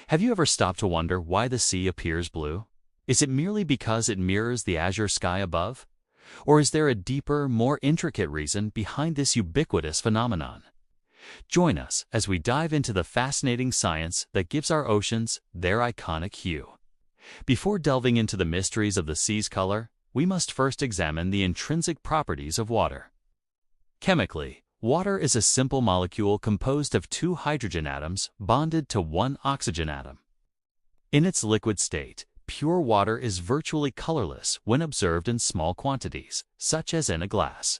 Have you ever stopped to wonder why the sea appears blue? Is it merely because it mirrors the azure sky above? Or is there a deeper, more intricate reason behind this ubiquitous phenomenon? Join us as we dive into the fascinating science that gives our oceans their iconic hue. Before delving into the mysteries of the sea's color, we must first examine the intrinsic properties of water. Chemically, water is a simple molecule composed of two hydrogen atoms bonded to one oxygen atom. In its liquid state, pure water is virtually colorless when observed in small quantities, such as in a glass.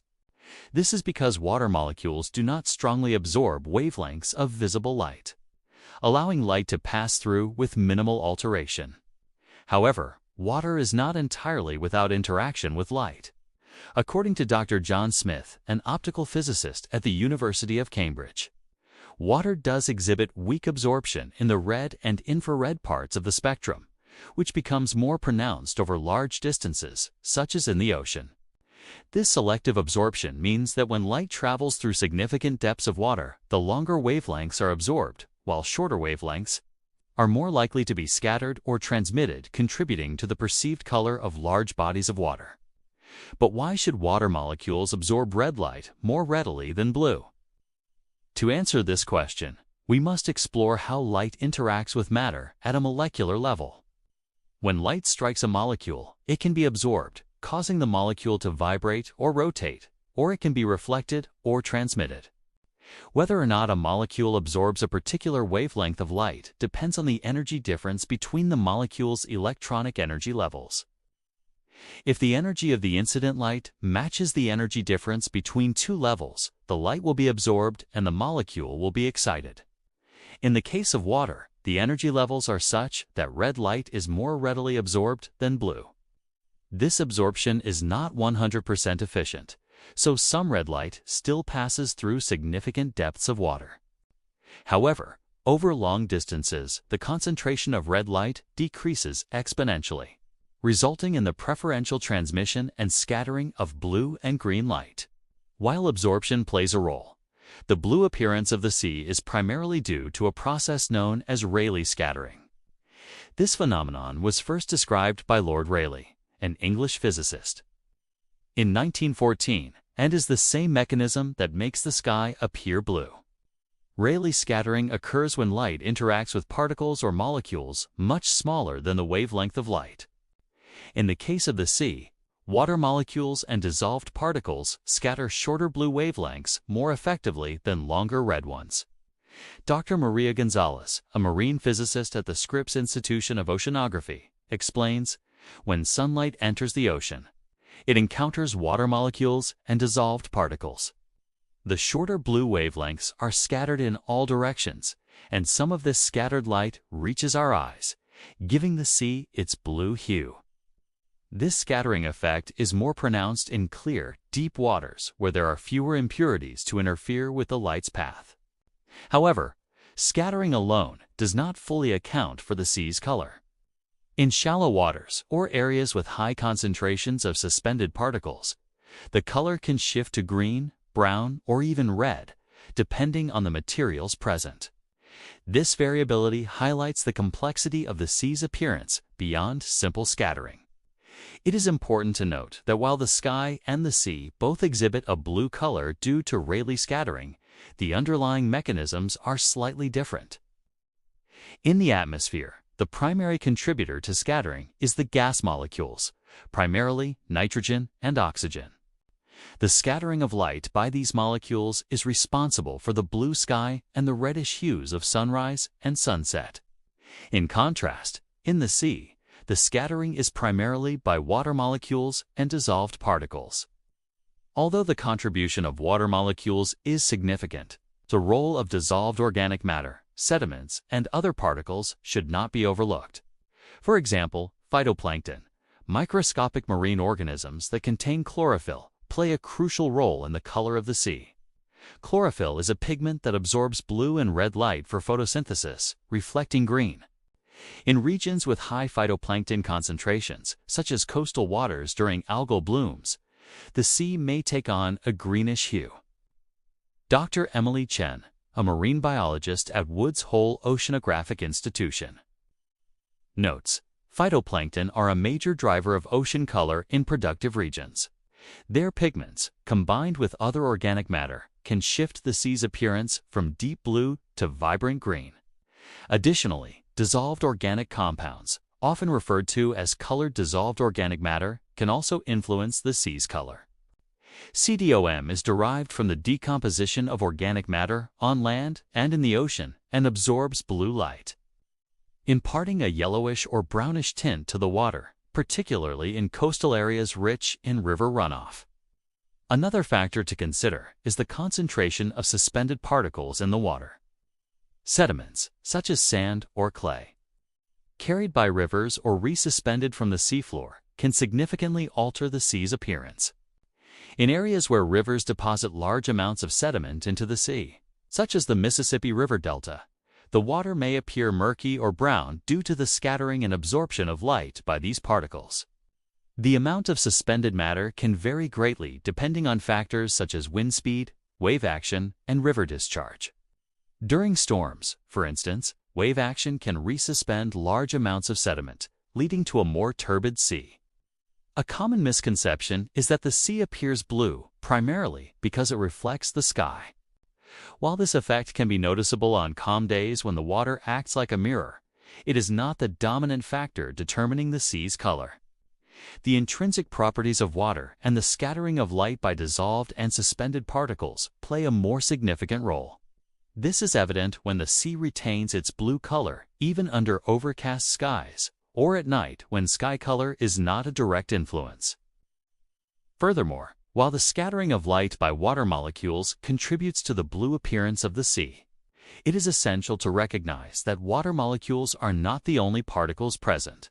This is because water molecules do not strongly absorb wavelengths of visible light, allowing light to pass through with minimal alteration. However, water is not entirely without interaction with light. According to Dr. John Smith, an optical physicist at the University of Cambridge, water does exhibit weak absorption in the red and infrared parts of the spectrum, which becomes more pronounced over large distances, such as in the ocean. This selective absorption means that when light travels through significant depths of water, the longer wavelengths are absorbed, while shorter wavelengths are more likely to be scattered or transmitted, contributing to the perceived color of large bodies of water. But why should water molecules absorb red light more readily than blue? To answer this question, we must explore how light interacts with matter at a molecular level. When light strikes a molecule, it can be absorbed, causing the molecule to vibrate or rotate, or it can be reflected or transmitted. Whether or not a molecule absorbs a particular wavelength of light depends on the energy difference between the molecule's electronic energy levels. If the energy of the incident light matches the energy difference between two levels, the light will be absorbed and the molecule will be excited. In the case of water, the energy levels are such that red light is more readily absorbed than blue. This absorption is not 100% efficient, so some red light still passes through significant depths of water. However, over long distances, the concentration of red light decreases exponentially, resulting in the preferential transmission and scattering of blue and green light. While absorption plays a role, the blue appearance of the sea is primarily due to a process known as Rayleigh scattering. This phenomenon was first described by Lord Rayleigh, an English physicist, in 1914, and is the same mechanism that makes the sky appear blue. Rayleigh scattering occurs when light interacts with particles or molecules much smaller than the wavelength of light. In the case of the sea, water molecules and dissolved particles scatter shorter blue wavelengths more effectively than longer red ones. Dr. Maria Gonzalez, a marine physicist at the Scripps Institution of Oceanography, explains, when sunlight enters the ocean, it encounters water molecules and dissolved particles. The shorter blue wavelengths are scattered in all directions, and some of this scattered light reaches our eyes, giving the sea its blue hue. This scattering effect is more pronounced in clear, deep waters where there are fewer impurities to interfere with the light's path. However, scattering alone does not fully account for the sea's color. In shallow waters or areas with high concentrations of suspended particles, the color can shift to green, brown, or even red, depending on the materials present. This variability highlights the complexity of the sea's appearance beyond simple scattering. It is important to note that while the sky and the sea both exhibit a blue color due to Rayleigh scattering, the underlying mechanisms are slightly different. In the atmosphere, the primary contributor to scattering is the gas molecules, primarily nitrogen and oxygen. The scattering of light by these molecules is responsible for the blue sky and the reddish hues of sunrise and sunset. In contrast, in the sea, the scattering is primarily by water molecules and dissolved particles. Although the contribution of water molecules is significant, the role of dissolved organic matter, sediments, and other particles should not be overlooked. For example, phytoplankton, microscopic marine organisms that contain chlorophyll, play a crucial role in the color of the sea. Chlorophyll is a pigment that absorbs blue and red light for photosynthesis, reflecting green. In regions with high phytoplankton concentrations, such as coastal waters during algal blooms, the sea may take on a greenish hue. Dr. Emily Chen, a marine biologist at Woods Hole Oceanographic Institution. Notes: phytoplankton are a major driver of ocean color in productive regions. Their pigments, combined with other organic matter, can shift the sea's appearance from deep blue to vibrant green. Additionally, dissolved organic compounds, often referred to as colored dissolved organic matter, can also influence the sea's color. CDOM is derived from the decomposition of organic matter on land and in the ocean and absorbs blue light, imparting a yellowish or brownish tint to the water, particularly in coastal areas rich in river runoff. Another factor to consider is the concentration of suspended particles in the water. Sediments, such as sand or clay, carried by rivers or resuspended from the seafloor, can significantly alter the sea's appearance. In areas where rivers deposit large amounts of sediment into the sea, such as the Mississippi River Delta, the water may appear murky or brown due to the scattering and absorption of light by these particles. The amount of suspended matter can vary greatly depending on factors such as wind speed, wave action, and river discharge. During storms, for instance, wave action can resuspend large amounts of sediment, leading to a more turbid sea. A common misconception is that the sea appears blue primarily because it reflects the sky. While this effect can be noticeable on calm days when the water acts like a mirror, it is not the dominant factor determining the sea's color. The intrinsic properties of water and the scattering of light by dissolved and suspended particles play a more significant role. This is evident when the sea retains its blue color even under overcast skies, or at night when sky color is not a direct influence. Furthermore, while the scattering of light by water molecules contributes to the blue appearance of the sea, it is essential to recognize that water molecules are not the only particles present.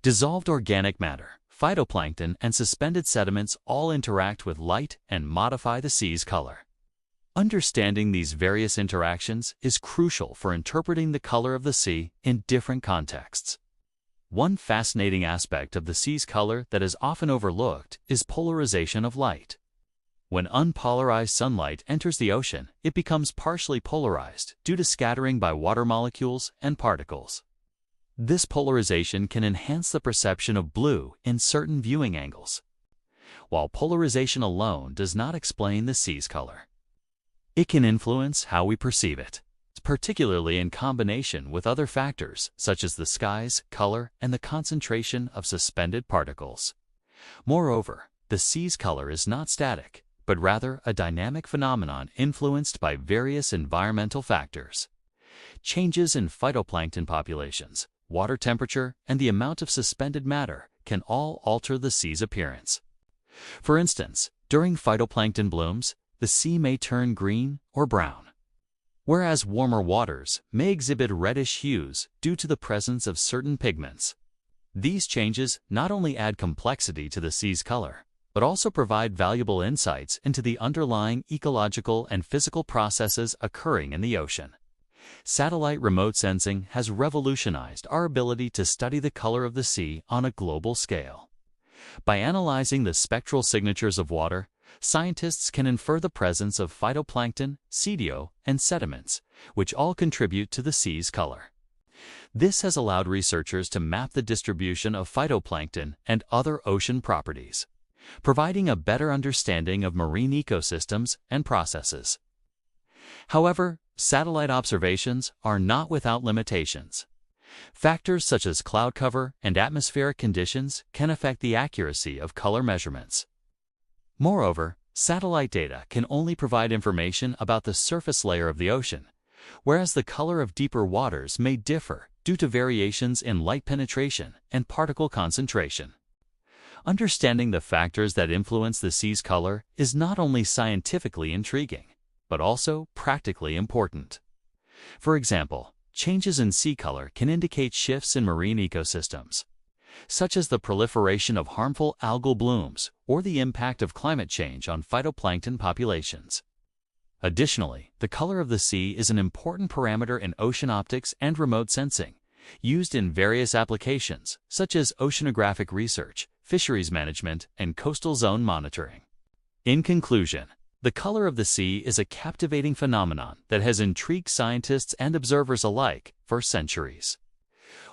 Dissolved organic matter, phytoplankton, and suspended sediments all interact with light and modify the sea's color. Understanding these various interactions is crucial for interpreting the color of the sea in different contexts. One fascinating aspect of the sea's color that is often overlooked is polarization of light. When unpolarized sunlight enters the ocean, it becomes partially polarized due to scattering by water molecules and particles. This polarization can enhance the perception of blue in certain viewing angles, while polarization alone does not explain the sea's color. It can influence how we perceive it, particularly in combination with other factors such as the sky's color and the concentration of suspended particles. Moreover, the sea's color is not static, but rather a dynamic phenomenon influenced by various environmental factors. Changes in phytoplankton populations, water temperature, and the amount of suspended matter can all alter the sea's appearance. For instance, during phytoplankton blooms, the sea may turn green or brown, whereas warmer waters may exhibit reddish hues due to the presence of certain pigments. These changes not only add complexity to the sea's color, but also provide valuable insights into the underlying ecological and physical processes occurring in the ocean. Satellite remote sensing has revolutionized our ability to study the color of the sea on a global scale. By analyzing the spectral signatures of water, scientists can infer the presence of phytoplankton, CDO, and sediments, which all contribute to the sea's color. This has allowed researchers to map the distribution of phytoplankton and other ocean properties, providing a better understanding of marine ecosystems and processes. However, satellite observations are not without limitations. Factors such as cloud cover and atmospheric conditions can affect the accuracy of color measurements. Moreover, satellite data can only provide information about the surface layer of the ocean, whereas the color of deeper waters may differ due to variations in light penetration and particle concentration. Understanding the factors that influence the sea's color is not only scientifically intriguing, but also practically important. For example, changes in sea color can indicate shifts in marine ecosystems, such as the proliferation of harmful algal blooms or the impact of climate change on phytoplankton populations. Additionally, the color of the sea is an important parameter in ocean optics and remote sensing, used in various applications such as oceanographic research, fisheries management, and coastal zone monitoring. In conclusion, The color of the sea is a captivating phenomenon that has intrigued scientists and observers alike for centuries.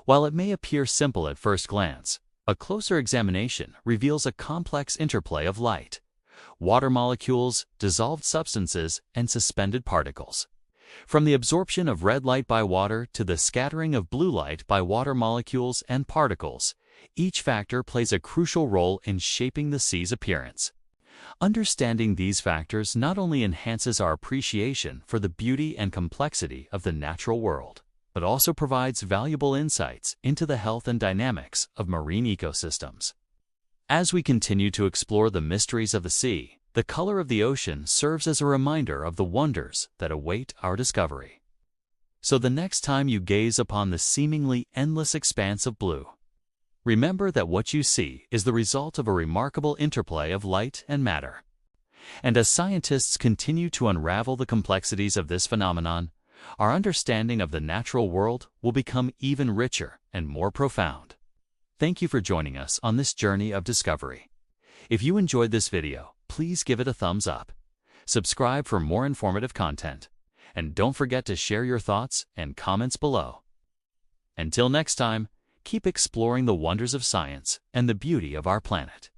While it may appear simple at first glance, a closer examination reveals a complex interplay of light, water molecules, dissolved substances, and suspended particles. From the absorption of red light by water to the scattering of blue light by water molecules and particles, each factor plays a crucial role in shaping the sea's appearance. Understanding these factors not only enhances our appreciation for the beauty and complexity of the natural world, but also provides valuable insights into the health and dynamics of marine ecosystems. As we continue to explore the mysteries of the sea, the color of the ocean serves as a reminder of the wonders that await our discovery. So the next time you gaze upon the seemingly endless expanse of blue, remember that what you see is the result of a remarkable interplay of light and matter. And as scientists continue to unravel the complexities of this phenomenon, our understanding of the natural world will become even richer and more profound. Thank you for joining us on this journey of discovery. If you enjoyed this video, please give it a thumbs up, subscribe for more informative content, and don't forget to share your thoughts and comments below. Until next time, keep exploring the wonders of science and the beauty of our planet.